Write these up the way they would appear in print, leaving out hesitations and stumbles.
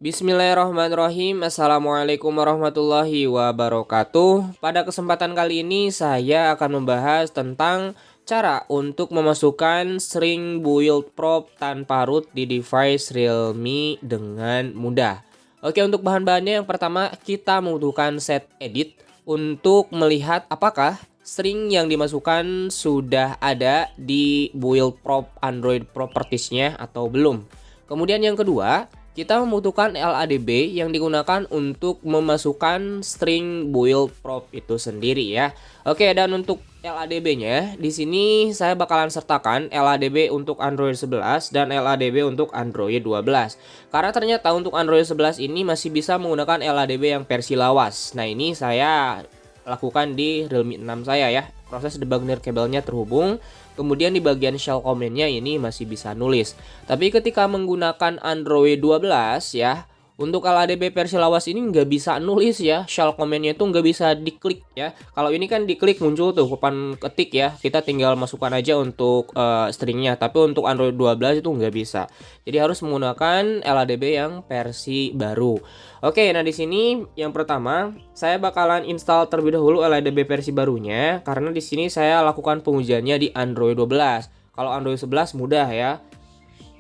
Bismillahirrahmanirrahim. Assalamualaikum warahmatullahi wabarakatuh. Pada kesempatan kali ini saya akan membahas tentang cara untuk memasukkan string build prop tanpa root di device Realme dengan mudah. Oke, untuk bahan-bahannya yang pertama kita membutuhkan set edit untuk melihat apakah string yang dimasukkan sudah ada di build prop Android propertiesnya atau belum. Kemudian yang kedua, kita membutuhkan LADB yang digunakan untuk memasukkan string build prop itu sendiri ya. Oke, dan untuk LADB-nya di sini saya bakalan sertakan LADB untuk Android 11 dan LADB untuk Android 12. Karena ternyata untuk Android 11 ini masih bisa menggunakan LADB yang versi lawas. Nah, ini saya lakukan di Realme 6 saya ya. Proses debug kabelnya terhubung. Kemudian di bagian shell command-nya ini masih bisa nulis. Tapi ketika menggunakan Android 12 ya, untuk LADB versi lawas ini nggak bisa nulis ya, shell command-nya itu nggak bisa diklik ya. Kalau ini kan diklik muncul tuh papan ketik ya, kita tinggal masukkan aja untuk stringnya. Tapi untuk Android 12 itu nggak bisa. Jadi harus menggunakan LADB yang versi baru. Oke, nah di sini yang pertama saya bakalan install terlebih dahulu LADB versi barunya karena di sini saya lakukan pengujiannya di Android 12. Kalau Android 11 mudah ya.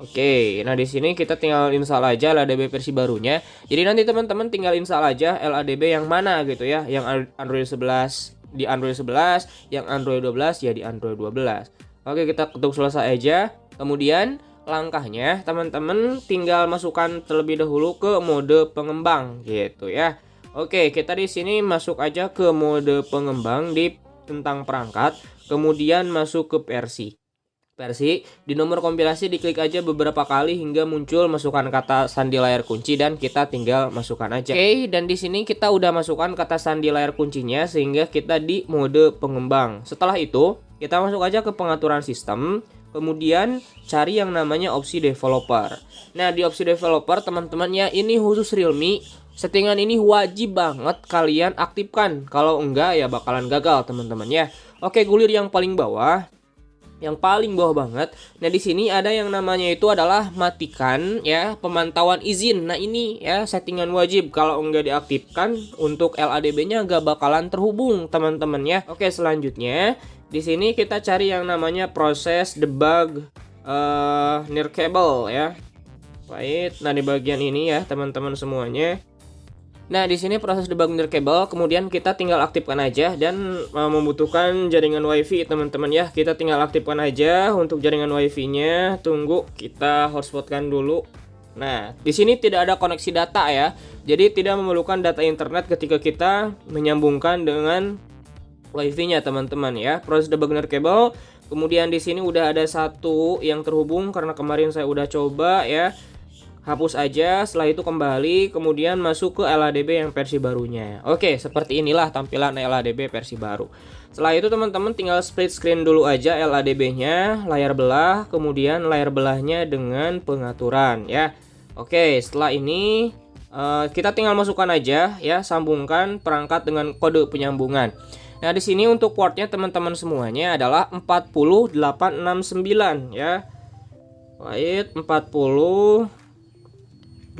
Oke, nah di sini kita tinggal install aja LADB versi barunya. Jadi nanti teman-teman tinggal install aja LADB yang mana gitu ya, yang Android 11 di Android 11, yang Android 12 ya di Android 12. Oke, kita ketuk selesai aja. Kemudian langkahnya teman-teman tinggal masukkan terlebih dahulu ke mode pengembang gitu ya. Oke, kita di sini masuk aja ke mode pengembang di tentang perangkat, kemudian masuk ke versi. Di nomor kompilasi diklik aja beberapa kali hingga muncul masukkan kata sandi layar kunci dan kita tinggal masukkan aja. Oke, dan di sini kita udah masukkan kata sandi layar kuncinya sehingga kita di mode pengembang. Setelah itu, kita masuk aja ke pengaturan sistem. Kemudian cari yang namanya opsi developer. Nah, di opsi developer teman-teman ya, ini khusus Realme. Settingan ini wajib banget kalian aktifkan. Kalau enggak ya bakalan gagal teman-teman ya. Oke, gulir yang paling bawah. Yang paling bawah banget. Nah, di sini ada yang namanya itu adalah matikan ya pemantauan izin. Nah, ini ya settingan wajib. Kalau enggak diaktifkan untuk LADB-nya enggak bakalan terhubung teman-teman ya. Oke, selanjutnya di sini kita cari yang namanya proses debug cable ya. Baik, nah di bagian ini ya teman-teman semuanya. Nah, di sini proses debug cable, kemudian kita tinggal aktifkan aja dan membutuhkan jaringan WiFi teman-teman ya. Kita tinggal aktifkan aja untuk jaringan WiFi-nya. Tunggu, kita hotspotkan dulu. Nah, di sini tidak ada koneksi data ya. Jadi tidak memerlukan data internet ketika kita menyambungkan dengan WiFi-nya teman-teman ya. Proses debug cable. Kemudian di sini udah ada satu yang terhubung karena kemarin saya udah coba ya. Hapus aja, setelah itu kembali, kemudian masuk ke LADB yang versi barunya. Oke, seperti inilah tampilan LADB versi baru. Setelah itu teman-teman tinggal split screen dulu aja LADB-nya, layar belah, kemudian layar belahnya dengan pengaturan ya. Oke, setelah ini kita tinggal masukkan aja ya, sambungkan perangkat dengan kode penyambungan. Nah, di sini untuk portnya teman-teman semuanya adalah 40869 ya. Baik, 40869.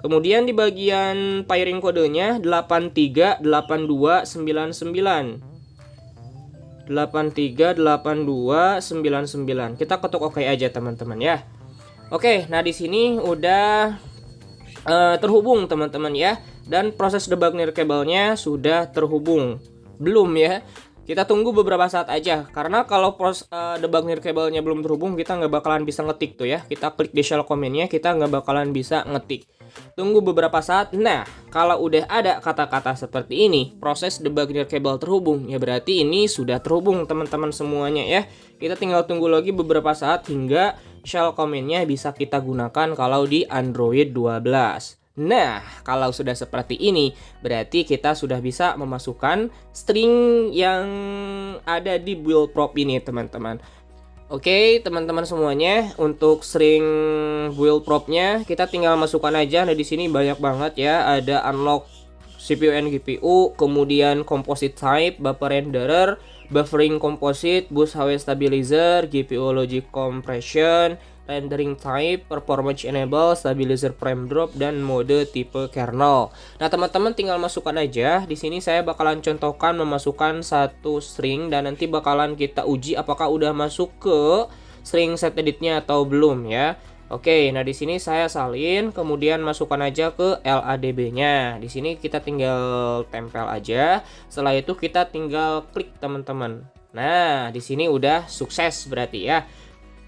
Kemudian di bagian pairing kodenya 838299. 838299. Kita ketuk oke aja teman-teman ya. Oke, nah di sini udah terhubung teman-teman ya. Dan proses debug cable-nya sudah terhubung. Belum ya. Kita tunggu beberapa saat aja, karena kalau debug cable-nya belum terhubung, kita nggak bakalan bisa ngetik tuh ya. Kita klik di shell command-nya, kita nggak bakalan bisa ngetik. Tunggu beberapa saat. Nah, kalau udah ada kata-kata seperti ini, proses debug cable terhubung, ya berarti ini sudah terhubung teman-teman semuanya ya. Kita tinggal tunggu lagi beberapa saat hingga shell command-nya bisa kita gunakan kalau di Android 12. Nah, kalau sudah seperti ini, berarti kita sudah bisa memasukkan string yang ada di build prop ini, teman-teman. Oke, teman-teman semuanya, untuk string build propnya kita tinggal masukkan aja. Nah, di sini banyak banget ya, ada unlock CPU and GPU, kemudian composite type, buffer renderer, buffering composite, boost HW stabilizer, GPU logic compression, rendering type, performance enable, stabilizer frame drop, dan mode tipe kernel. Nah, teman-teman tinggal masukkan aja. Di sini saya bakalan contohkan memasukkan satu string dan nanti bakalan kita uji apakah udah masuk ke string set editnya atau belum ya. Oke, nah di sini saya salin, kemudian masukkan aja ke LADB-nya. Di sini kita tinggal tempel aja. Setelah itu kita tinggal klik teman-teman. Nah, di sini udah sukses berarti ya.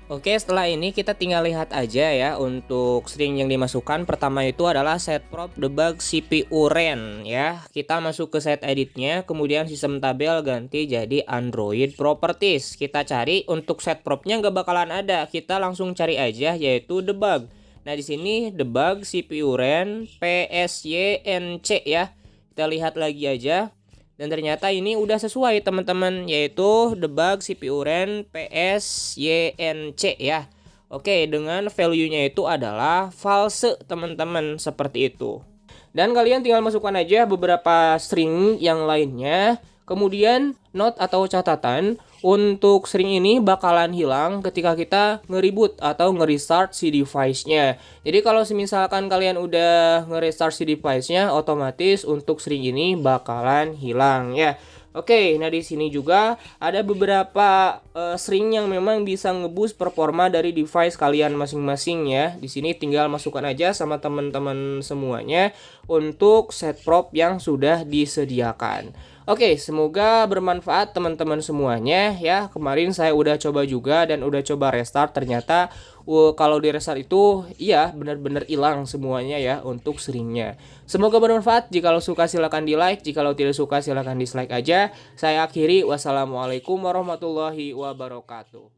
Oke, setelah ini kita tinggal lihat aja ya untuk string yang dimasukkan. Pertama itu adalah set prop debug CPU ren ya. Kita masuk ke set editnya, kemudian sistem tabel ganti jadi Android properties. Kita cari untuk set propnya nggak bakalan ada. Kita langsung cari aja yaitu debug. Nah, di sini debug CPU ren PSYNC ya. Kita lihat lagi aja. Dan ternyata ini udah sesuai teman-teman, yaitu debug CPU ren PSYNC ya. Oke, dengan value-nya itu adalah false teman-teman, seperti itu. Dan kalian tinggal masukkan aja beberapa string yang lainnya. Kemudian note atau catatan, untuk string ini bakalan hilang ketika kita nge-reboot atau nge-restart si device-nya. Jadi kalau misalkan kalian udah nge-restart si device-nya, otomatis untuk string ini bakalan hilang ya. Oke, nah di sini juga ada beberapa string yang memang bisa nge-boost performa dari device kalian masing-masing ya. Di sini tinggal masukkan aja sama teman-teman semuanya untuk set prop yang sudah disediakan. Oke, semoga bermanfaat teman-teman semuanya ya. Kemarin saya udah coba juga dan udah coba restart, ternyata kalau di restart itu iya benar-benar hilang semuanya ya untuk stringnya. Semoga bermanfaat. Jika suka silahkan di like, jika tidak suka silahkan dislike aja. Saya akhiri, wassalamualaikum warahmatullahi wabarakatuh.